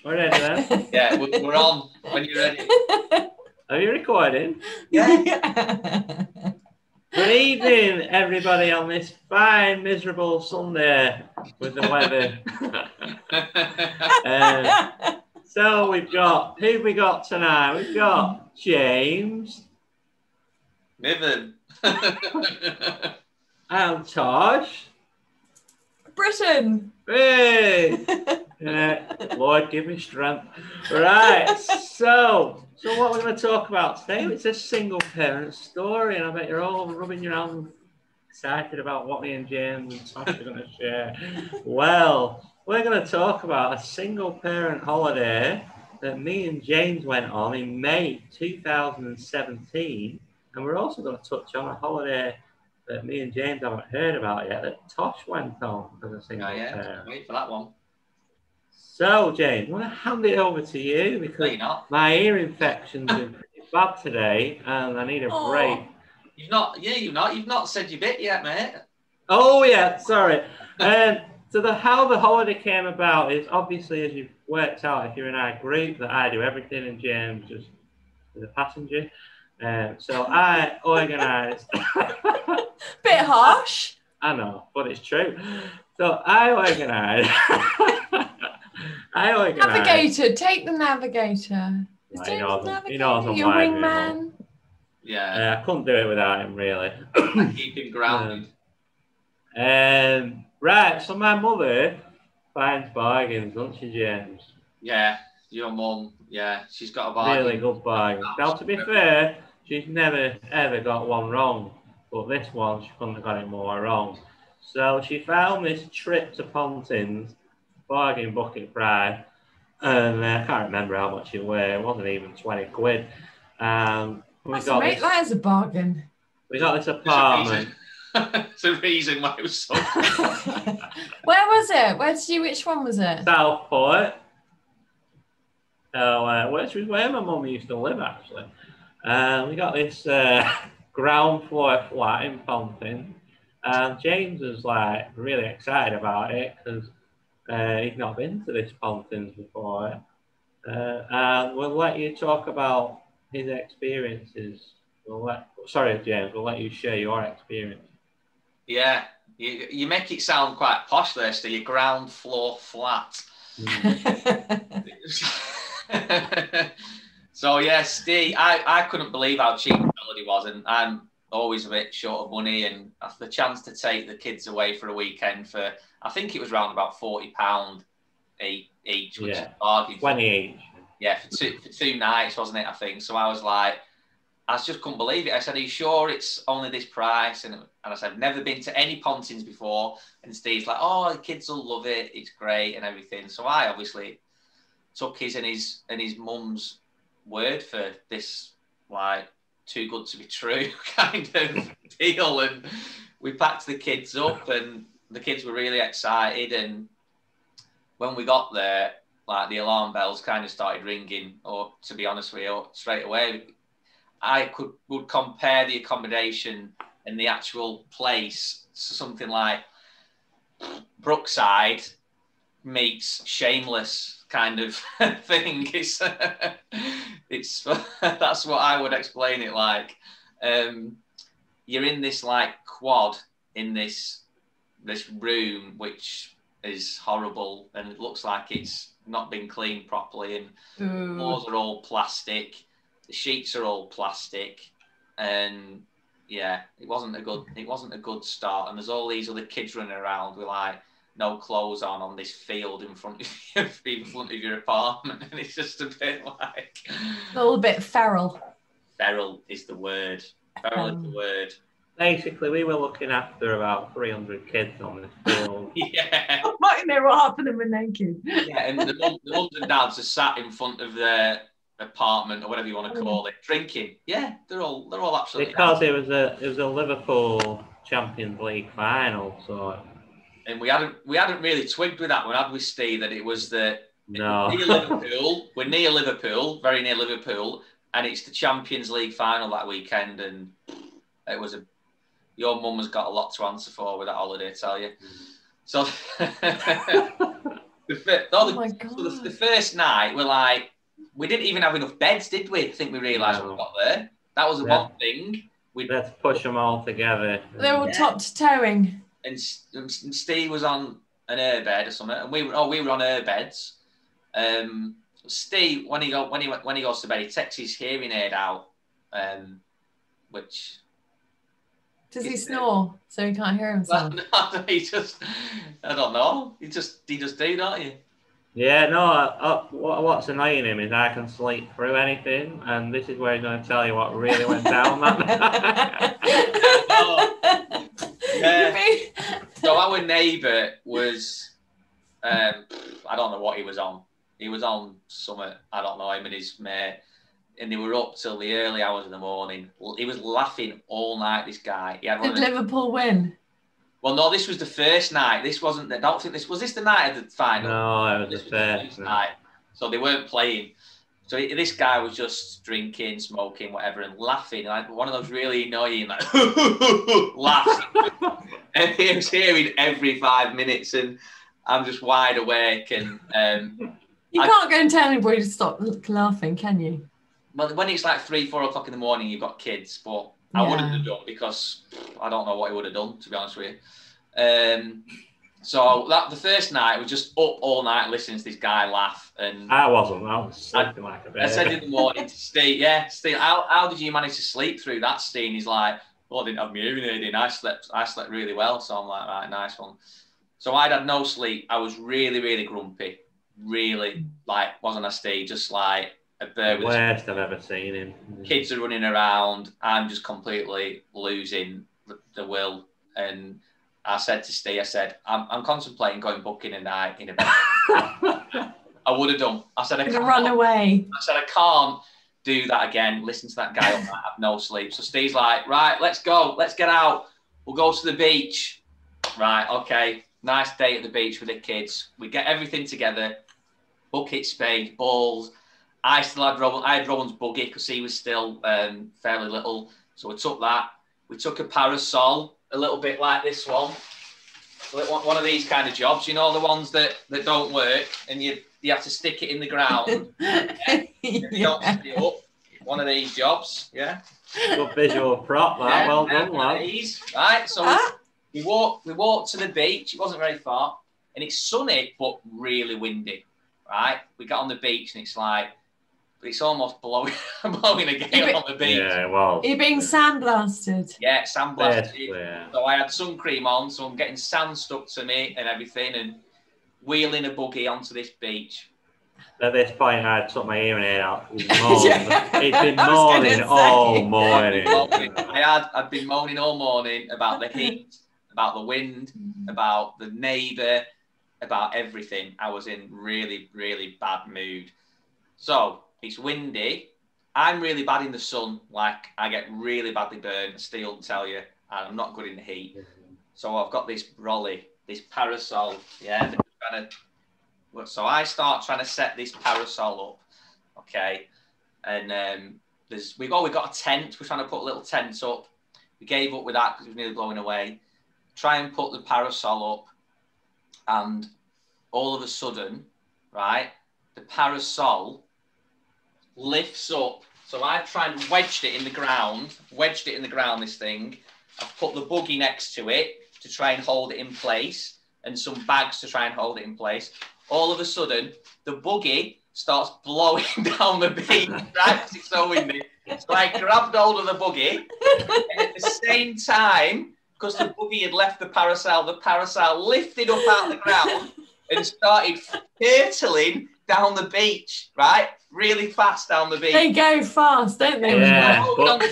We're ready then. Yeah, we're on when you're ready. Are you recording? Yeah. Good evening, everybody, on this fine, miserable Sunday with the weather. So we've got, who we got tonight? We've got James. Niven. And Tosh. Britain. Hey! Lord, give me strength. Right, so what we're going to talk about today, it's a single parent story, and I bet you're all rubbing your hands excited about what me and James and Tosh are going to share. Well, we're going to talk about a single parent holiday that me and James went on in May 2017, and we're also going to touch on a holiday that me and James haven't heard about yet, that Tosh went on as a single parent. Wait for that one. So, James, I'm going to hand it over to you because my ear infection's been pretty bad today, and I need a break. You've not said your bit yet, mate. Oh yeah, sorry. So how the holiday came about is obviously, as you've worked out, if you're in our group, that I do everything and James just is a passenger. So I organised. Bit harsh. I know, but it's true. So I organised. Navigator, take the navigator. He knows I'm your wingman. Yeah. I couldn't do it without him, really. Keep him grounded. Right, so my mother finds bargains, doesn't she, James? Yeah, your mum. Yeah, she's got a bargain. Really good bargain. Now, to be fair, she's never, ever got one wrong. But this one, she couldn't have got it more wrong. So she found this trip to Pontins, bargain bucket price. And I can't remember how much it was. It wasn't even 20 quid. That is a bargain. We got this apartment. It's a reason why it was so. Where was it? Which one was it? Southport. Which was where my mum used to live, actually. We got this ground floor flat in Pontins. And James was like really excited about it because he'd not been to this Pontins before. And we'll let you talk about his experiences. James, we'll let you share your experience. Yeah, you make it sound quite posh there, Steve. Your ground floor flat. So yeah, Steve, I couldn't believe how cheap the holiday was, and I'm always a bit short of money, and the chance to take the kids away for a weekend for, I think it was around about £40 each, which is a bargain. 20 each. Yeah, for two nights, wasn't it? I think so. I just couldn't believe it. I said, "Are you sure it's only this price?" And I said, "I've never been to any Pontins before." And Steve's like, "Oh, the kids will love it. It's great and everything." So I obviously took his and his mum's word for this, like, too good to be true kind of deal. And we packed the kids up, and the kids were really excited. And when we got there, like, the alarm bells kind of started ringing, or to be honest with you, straight away. I would compare the accommodation and the actual place to something like Brookside meets Shameless kind of thing. It's that's what I would explain it like. You're in this like quad in this room which is horrible, and it looks like it's not been cleaned properly, and the floors are all plastic. The sheets are all plastic, and yeah, it wasn't a good start. And there's all these other kids running around with like no clothes on this field in front of your apartment, and it's just a bit like a little bit feral. Feral is the word. Feral is the word. Basically, we were looking after about 300 kids on this field. Yeah. I might know what happened when they're kids. Yeah, and the mums and dads are sat in front of their apartment or whatever you want to call it, drinking. Yeah, they're all absolutely because happy. It was a Liverpool Champions League final, so. And we hadn't really twigged with that one, had we, Steve? That it was near Liverpool. We're near Liverpool, very near Liverpool, and it's the Champions League final that weekend, and it was your mum has got a lot to answer for with that holiday, I tell you. So my God. So the first night, we're like, we didn't even have enough beds, did we? I think we realised when we got there. That was the one thing. Let's push them all together. They were top to toeing. And Steve was on an air bed or something, and we were on air beds. Steve, when he goes to bed, he takes his hearing aid out, which. Does he snore so he can't hear himself? No, he just, I don't know. He just do, don't you? Yeah, no. What's annoying him is I can sleep through anything, and this is where he's going to tell you what really went down that night. Yeah. So our neighbour was, I don't know what he was on. He was on something, I don't know, him and his mate. And they were up till the early hours of the morning. He was laughing all night, this guy. Did Liverpool win? Well, no, this was the first night. This wasn't, I don't think this, was this the night of the final? No, it was the first night. So they weren't playing. So this guy was just drinking, smoking, whatever, and laughing. Like one of those really annoying, like, laughs. And he was hearing every 5 minutes, and I'm just wide awake. And you can't go and tell anybody to stop laughing, can you? Well, when it's like 3, 4 o'clock in the morning, you've got kids, but I wouldn't have done because I don't know what he would have done, to be honest with you. So the first night, we just up all night listening to this guy laugh. And I was sleeping like a baby. I said in the morning to Steve, Steve, how did you manage to sleep through that, Steve? He's like, well, I didn't have my hearing aid in. I slept really well. So I'm like, right, nice one. So I'd had no sleep. I was really, really grumpy. Really, like, wasn't I, Steve? Just like, the worst I've ever seen him. Kids are running around. I'm just completely losing the will. And I said to Steve, I'm contemplating going booking a night in a bed. I would have done. I said, I can't run away. I said, I can't do that again. Listen to that guy all night, have no sleep. So Steve's like, right, let's go. Let's get out. We'll go to the beach. Right, okay. Nice day at the beach with the kids. We get everything together. Bucket, spade, balls. I had Rowan's buggy because he was still fairly little. So we took that. We took a parasol, a little bit like this one. One of these kind of jobs, you know, the ones that don't work, and you have to stick it in the ground. You don't stick it up. One of these jobs, yeah. Good visual prop, that. Yeah, well done, lad. Right, so we walked to the beach. It wasn't very far, and it's sunny but really windy. Right, we got on the beach, and it's like. It's almost blowing a gale on the beach. Yeah, well. You're being sandblasted. Yeah, sandblasted. Yeah. So I had sun cream on, so I'm getting sand stuck to me and everything, and wheeling a buggy onto this beach. At this point, I took my hearing aid out. It's been moaning all morning. I'd been moaning all morning about the heat, about the wind, about the neighbour, about everything. I was in really, really bad mood. So it's windy. I'm really bad in the sun. Like, I get really badly burned. Steve will tell you. And I'm not good in the heat. So I've got this brolly, this parasol. Yeah. So I start trying to set this parasol up. Okay. And we got a tent. We're trying to put a little tent up. We gave up with that because it was nearly blowing away. Try and put the parasol up. And all of a sudden, right, the parasol lifts up. So I've tried and wedged it in the ground, this thing. I've put the buggy next to it to try and hold it in place, and some bags to try and hold it in place. All of a sudden, the buggy starts blowing down the beach, right? Because it's so windy. So I grabbed hold of the buggy, and at the same time, because the buggy had left the parasol lifted up out of the ground and started hurtling down the beach, right? Really fast down the beach. They go fast, don't they? Yeah, but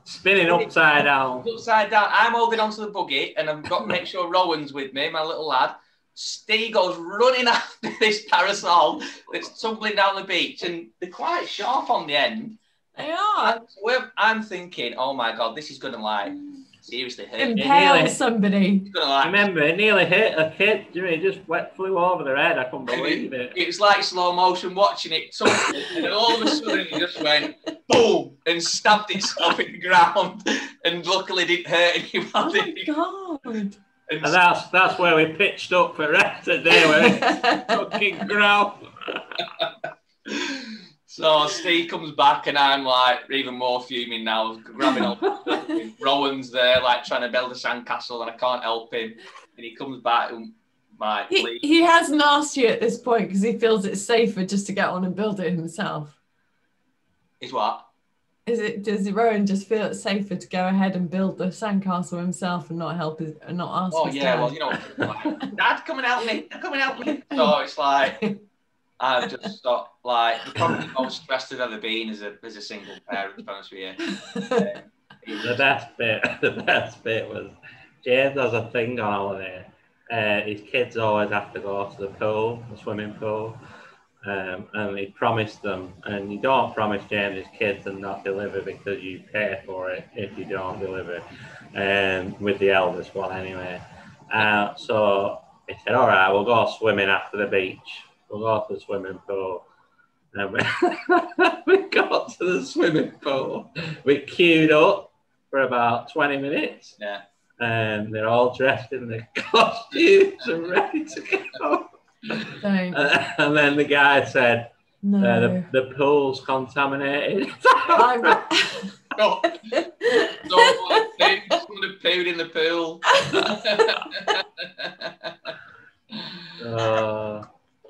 spinning upside down. Upside down. I'm holding onto the buggy, and I've got to make sure Rowan's with me, my little lad. Steve goes running after this parasol. It's tumbling down the beach, and they're quite sharp on the end. They are. I'm thinking, oh my God, this is going to like seriously hurt. Impale somebody. Remember, it nearly hit a kid. It just flew over their head. I couldn't believe it. It was like slow motion watching it tumble, and then all of a sudden it just went boom and stabbed itself in the ground, and luckily didn't hurt anybody. Oh my God. And that's where we pitched up for the rest of the day, where it's fucking growl. So Steve comes back and I'm like even more fuming now, grabbing up. Rowan's there like trying to build a sandcastle and I can't help him. And he comes back and he hasn't asked you at this point because he feels it's safer just to get on and build it himself. Is what? Does Rowan just feel it's safer to go ahead and build the sandcastle himself and not ask? Oh yeah, dad? well you know, Dad, come and help me. Come and help me. So it's like I've just stopped. Like the probably most stressed I've ever been as a single parent. To be honest with you. The best bit was James has a thing on holiday. His kids always have to go to the swimming pool. And he promised them, and you don't promise James's kids and not deliver because you pay for it if you don't deliver, with the eldest one anyway. So he said, all right, we'll go swimming after the beach. We'll go to the swimming pool. And we got to the swimming pool. We queued up for about 20 minutes. Yeah. And they're all dressed in their costumes and ready to go. And then the guy said, no. The pool's contaminated. Someone have pooed in the pool.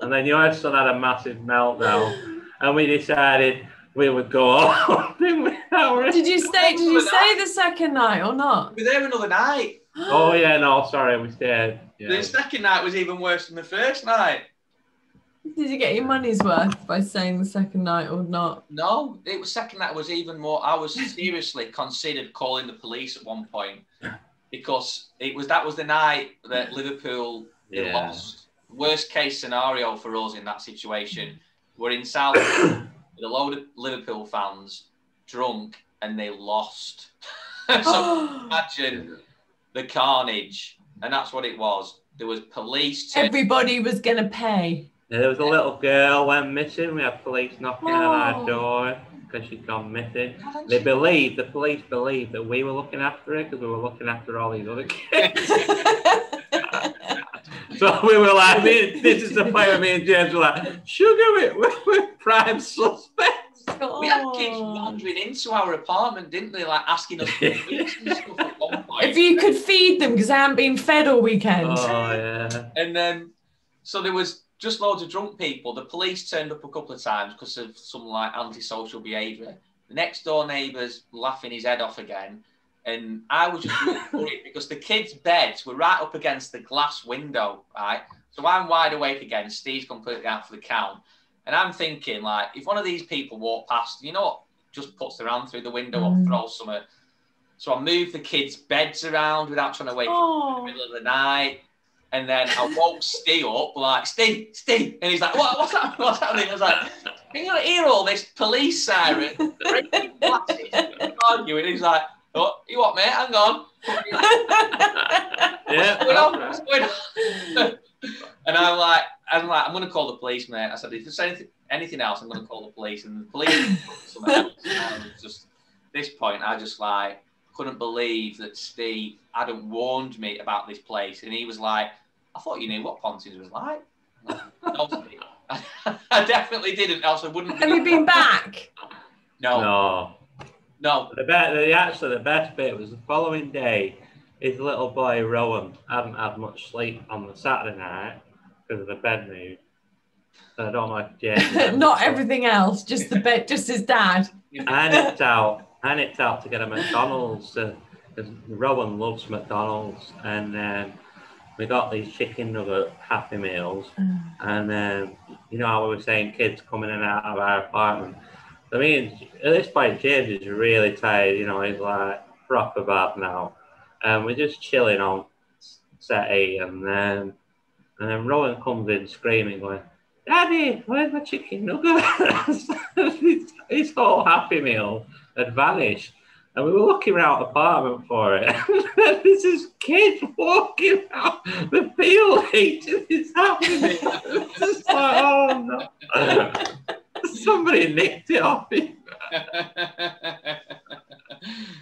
And then your son had a massive meltdown, and we decided we would go home. Did you stay the second night or not? We were there another night. Oh yeah, no, sorry, we stayed. Yeah. The second night was even worse than the first night. Did you get your money's worth by staying the second night or not? No, it was second night was even more. I was seriously considered calling the police at one point because that was the night that Liverpool lost. Worst case scenario for us in that situation. We're in South with a load of Liverpool fans, drunk, and they lost. So imagine the carnage, and that's what it was. There was police. Everybody was going to pay. There was a little girl went missing. We had police knocking on our door because she'd gone missing. The police believed that we were looking after her because we were looking after all these other kids. So we were like, this is the point where me and James were like, sugar, we're prime suspects. We had kids wandering into our apartment, didn't they? Like asking us for sweets and stuff at one point. If you could feed them because they hadn't been fed all weekend. Oh, yeah. And then, so there was just loads of drunk people. The police turned up a couple of times because of some like antisocial behaviour. The next door neighbour's laughing his head off again. And I was just really worried because the kids' beds were right up against the glass window, right? So I'm wide awake again. Steve's completely out for the count. And I'm thinking, like, if one of these people walk past, you know what, just puts their hand through the window or throws something. So I moved the kids' beds around without trying to wake up in the middle of the night. And then I woke Steve up, like, Steve. And he's like, what's happening? I was like, can you hear all this police siren? Breaking glasses, arguing. He's like, oh, you what, mate? Hang on. What's going on? And I'm like, I'm going to call the police, mate. I said, if there's anything else, I'm going to call the police. And the police something else. And just this point, I just like couldn't believe that Steve hadn't warned me about this place. And he was like, I thought you knew what Pontins was like. No, I definitely didn't, else I wouldn't. Have you been back? No. The best bit was the following day. His little boy Rowan hadn't had much sleep on the Saturday night because of the bed move. So I don't know if James. Not everything else, just the bed, just his dad. I nipped out to get a McDonald's because Rowan loves McDonald's, and we got these chicken nugget Happy Meals, and you know how we were saying kids coming in and out of our apartment. I mean, at this point, James is really tired. You know, he's like proper bad now, and we're just chilling on settee, and then Rowan comes in screaming, going, "Daddy, where's my chicken nuggets?" his whole Happy Meal had vanished, and we were looking around the apartment for it. And there's this kid walking out the field eating his Happy Meal. It's just like, oh no. Somebody nicked it off him.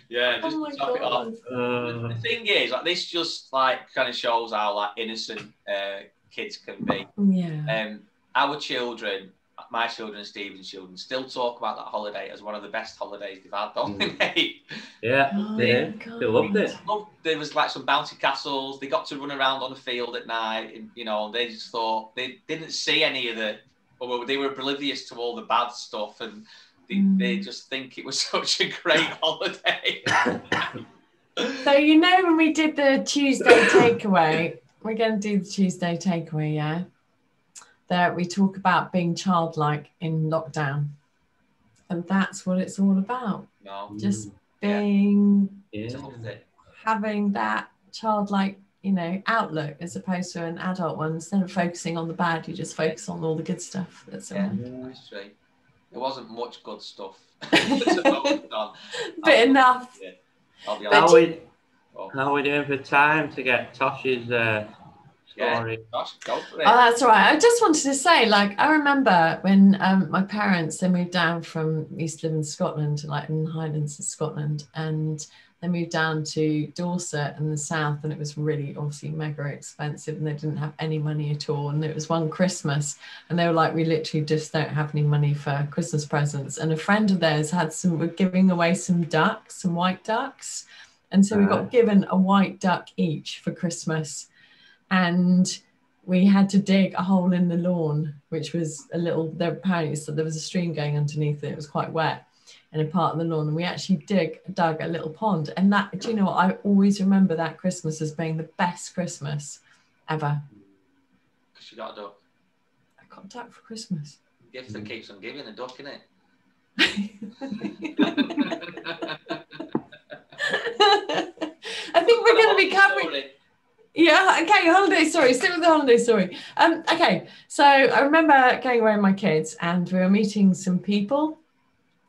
Yeah, Yeah, just Oh my to top it off. God. The thing is, like, this just like kind of shows how like innocent kids can be. Yeah. Our children, my children and Stephen's children, still talk about that holiday as one of the best holidays they've had, don't they, mate? Yeah, Oh they my did. They loved it. There was like some bouncy castles. They got to run around on the field at night. And, you know, they just thought they didn't see any of the, or they were oblivious to all the bad stuff, and they just think it was such a great holiday. So you know when we did the Tuesday takeaway, we're going to do the Tuesday takeaway, yeah? There we talk about being childlike in lockdown, and that's what it's all about. No, just being, loved it. having that childlike, you know, outlook as opposed to an adult one. Instead of focusing on the bad, you just focus on all the good stuff that's around. That's true. There wasn't much good stuff. But enough. Yeah. I'll be How honest. are we doing for time to get Tosh's story? Gosh, go for it. Oh, that's all right. I just wanted to say, like, I remember when my parents, they moved down from East Liv in Scotland, like in the Highlands of Scotland, and they moved down to Dorset in the south, and it was really obviously mega expensive, and they didn't have any money at all. And it was one Christmas, and they were like, we literally just don't have any money for Christmas presents. And a friend of theirs were giving away some ducks, some white ducks. And so we got given a white duck each for Christmas. And we had to dig a hole in the lawn, which was apparently so there was a stream going underneath it. It was quite wet in a part of the lawn. And we actually dug a little pond. And that, do you know what? I always remember that Christmas as being the best Christmas ever. Because you got a duck. I got a duck for Christmas. Gift that keeps on giving, a duck, innit? I think we're going to be covering... Yeah, okay, holiday story. Stick with the holiday story. Okay, so I remember going away with my kids, and we were meeting some people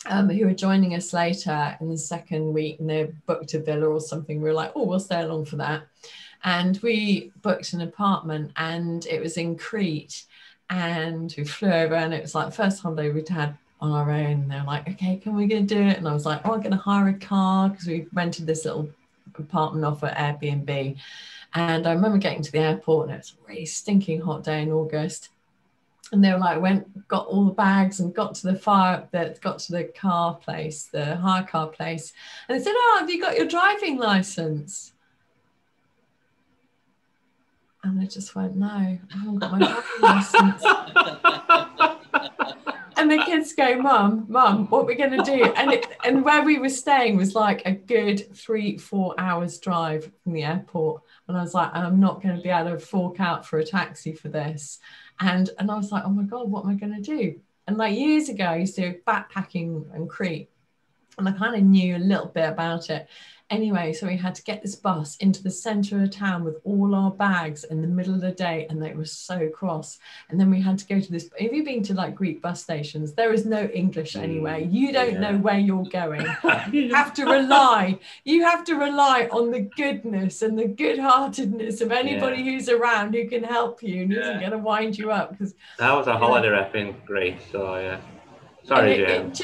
who were joining us later in the second week, and they booked a villa or something. We were like, oh, we'll stay along for that. And we booked an apartment, and it was in Crete, and we flew over, and it was like the first holiday we'd had on our own. And they were like, okay, can we go do it? And I was like, oh, I'm going to hire a car, because we rented this little apartment off at Airbnb. And I remember getting to the airport, and it was a really stinking hot day in August. And they were like, got all the bags and got to the car place, the hire car place. And they said, oh, have you got your driving license? And I just went, no, I haven't got my driving license. And the kids go, Mum, what are we going to do? And where we were staying was like a good 3-4 hours drive from the airport. And I was like, I'm not going to be able to fork out for a taxi for this. And I was like, oh my God, what am I going to do? And like years ago, I used to do backpacking in Crete, and I kind of knew a little bit about it. Anyway, so we had to get this bus into the centre of town with all our bags in the middle of the day, and they were so cross. And then we had to go to this. Have you been to like Greek bus stations? There is no English anyway. You don't know where you're going. You have to rely. You have to rely on the goodness and the good-heartedness of anybody who's around who can help you and isn't going to wind you up. Because that was a holiday rep in Greece, so yeah. Sorry, Jane. It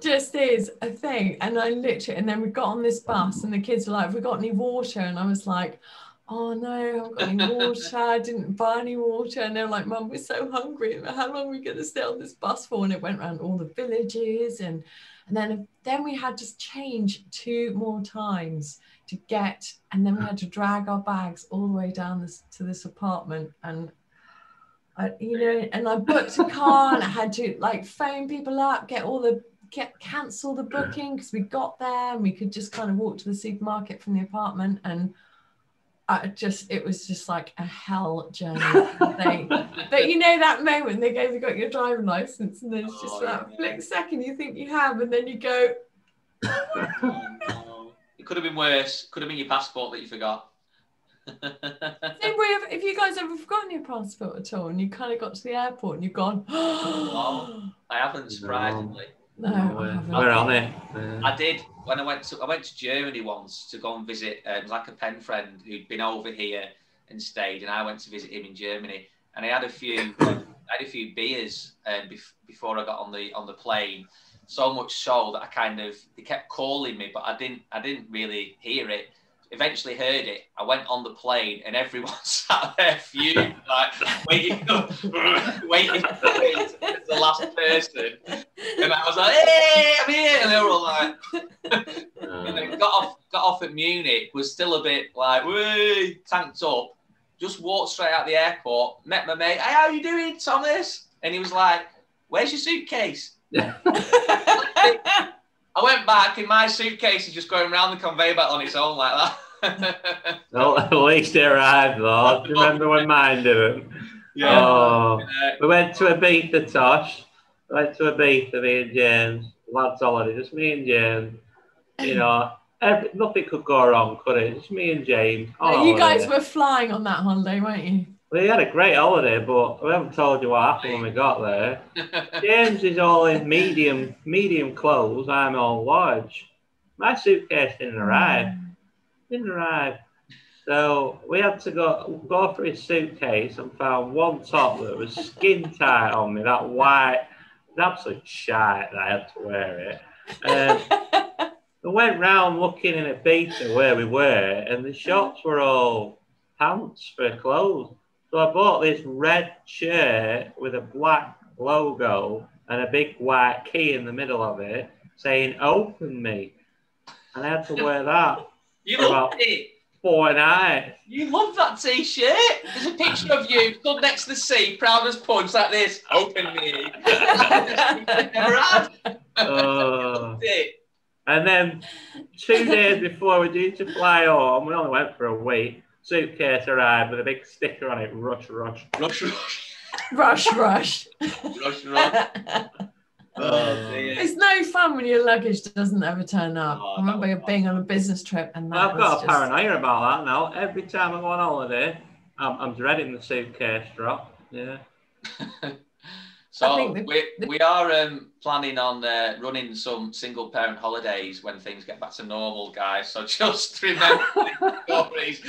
just is a thing. And I literally, and then we got on this bus, and the kids were like, have we got any water? And I was like, oh no, I haven't got any water. I didn't buy any water. And they were like, Mum, we're so hungry. How long are we going to stay on this bus for? And it went around all the villages. And then we had to change 2 more times to get, and then we had to drag our bags all the way down to this apartment. And and I booked a car, and I had to like phone people up, cancel the booking, because we got there and we could just kind of walk to the supermarket from the apartment. And it was just like a hell journey. But you know that moment they go, you got your driving license, and there's just that flick second you think you have, and then you go. It could have been worse. Could have been your passport that you forgot. If you guys ever forgotten your passport at all, and you kind of got to the airport and you've gone, I haven't, surprisingly. No, I haven't. We're on it. I did when I went to Germany once to go and visit like a pen friend who'd been over here and stayed, and I went to visit him in Germany, and I had a few beers before I got on the plane So much so that they kept calling me, but I didn't really hear it. Eventually heard it. I went on the plane and everyone sat there fumed, like waiting for me to be the last person. And I was like, "Hey, I'm here!" And they were all like, and then got off at Munich. Was still a bit like, "Wee," tanked up. Just walked straight out the airport. Met my mate. "Hey, how you doing, Thomas?" And he was like, "Where's your suitcase?" I went back and my suitcase is just going around the conveyor belt on its own like that. Well, at least it arrived though. Do you remember when mine didn't? Yeah. Oh, we went to Ibiza, Tosh. We went to Ibiza, me and James. Lads holiday, just me and James. You know, nothing could go wrong, could it? Just me and James. No, you guys were flying on that holiday, weren't you? We had a great holiday, but we haven't told you what happened when we got there. James is all in medium clothes. I'm all large. My suitcase didn't arrive. So we had to go for his suitcase and found one top that was skin tight on me. That white, absolute shite that I had to wear it. We went round looking in Ibiza where we were, and the shops were all pants for clothes. So I bought this red shirt with a black logo and a big white key in the middle of it saying "Open Me." And I had to wear that for about 4 nights. You love that t-shirt. There's a picture of you stood next to the sea, proud as punch, like this. "Open me." Never had. And then 2 days before we were due to fly home, we only went for a week. Suitcase arrived with a big sticker on it, rush. Rush. It's no fun when your luggage doesn't ever turn up. I remember being on a business trip and I've got a paranoia about that now. Every time I go on holiday, I'm dreading the suitcase drop. Yeah. So we are planning on running some single parent holidays when things get back to normal, guys. So just remember the stories.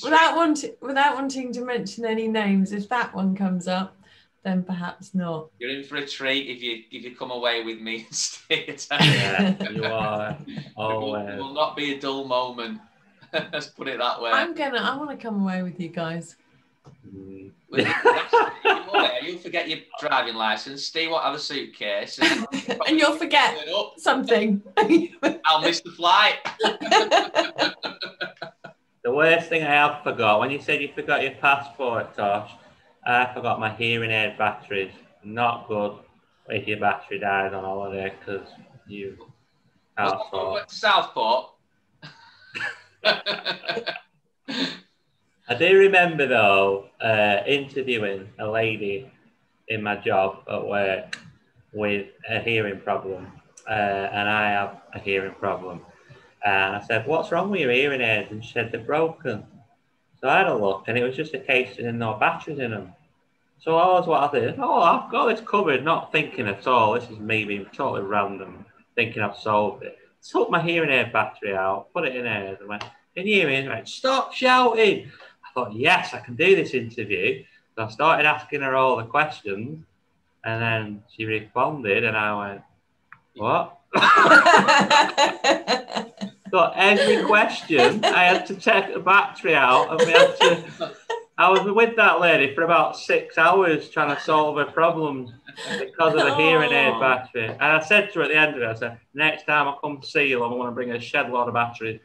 Without wanting to mention any names, if that one comes up, then perhaps not. You're in for a treat if you come away with me and stay at home. Yeah, you are. It will not be a dull moment. Let's put it that way. I want to come away with you guys. You'll forget your driving license. Steve won't have a suitcase, and you'll forget something. I'll miss the flight. The worst thing I have forgot, when you said you forgot your passport, Tosh, I forgot my hearing aid batteries. Not good if your battery dies on holiday because you went to Southport. I do remember though interviewing a lady in my job at work with a hearing problem, and I have a hearing problem. And I said, "What's wrong with your hearing aids?" And she said, "They're broken." So I had a look, and it was just a case with no batteries in them. So what I did, I've got this covered, not thinking at all. This is me being totally random, thinking I've solved it. Took my hearing aid battery out, put it in there, and went, "Can you hear me?" And went, "Stop shouting." I thought, yes, I can do this interview. So I started asking her all the questions, and then she responded, and I went, "What?" So every question, I had to take the battery out, and I was with that lady for about 6 hours trying to solve her problems because of the hearing aid battery. And I said to her at the end of it, I said, "Next time I come to see you, I'm going to bring a shed load of batteries."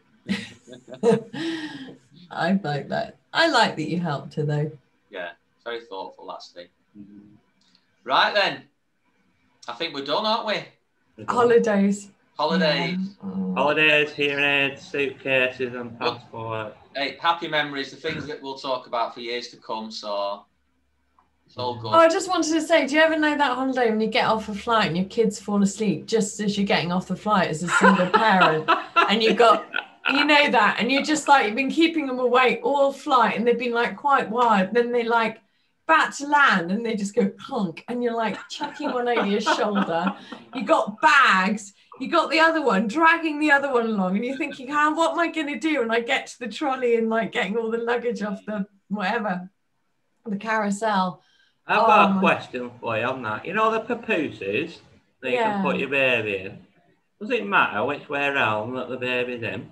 I like that. I like that you helped her though. Yeah, very thoughtful, that's Steve. Right then, I think we're done, aren't we? Holidays. Yeah. Holidays, hearing aids, suitcases, and passport. Hey, happy memories, the things that we'll talk about for years to come. So it's all good. Oh, I just wanted to say, do you ever know that holiday when you get off a flight and your kids fall asleep just as you're getting off the flight as a single parent, and you know that, and you're just like, you've been keeping them awake all flight, and they've been like quite wired. Then they like back to land, and they just go clunk, and you're like chucking one over your shoulder. You got bags. You got the other one, dragging the other one along, and you're thinking, what am I going to do when I get to the trolley and like getting all the luggage off the whatever, the carousel? I've got a question for you on that. You know the papooses that you can put your baby in? Does it matter which way around that the baby's in?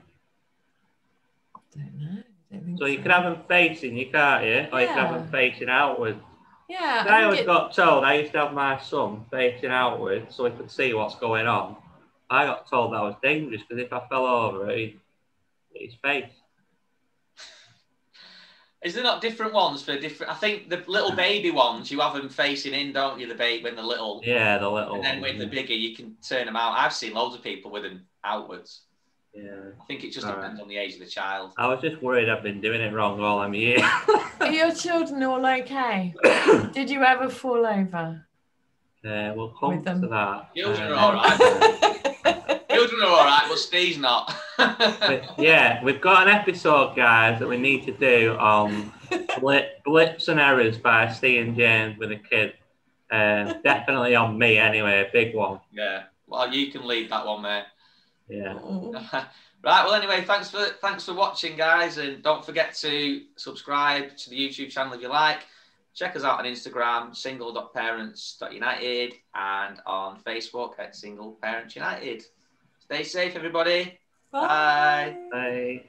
I don't know. I don't think So you can have them facing you, can't you? Or you can have them facing outwards. Yeah. I always got told, I used to have my son facing outwards so he could see what's going on. I got told that was dangerous because if I fell over, he'd hit his face. Is there not different ones for different? I think the little baby ones, you have them facing in, don't you? The baby when they're little. Yeah, the little. And then when they're bigger, you can turn them out. I've seen loads of people with them outwards. Yeah. I think it just depends on the age of the child. I was just worried I've been doing it wrong all them years. Are your children all okay? Did you ever fall over? We'll come to that. Children are all right. Children are all right, but Steve's not. Yeah, we've got an episode, guys, that we need to do on blips and errors by Steve and James with a kid. Definitely on me, anyway, a big one. Yeah, well, you can lead that one, mate. Yeah. Right, well, anyway, thanks for watching, guys, and don't forget to subscribe to the YouTube channel if you like. Check us out on Instagram, single.parents.united, and on Facebook at Single Parents United. Stay safe, everybody. Bye. Bye.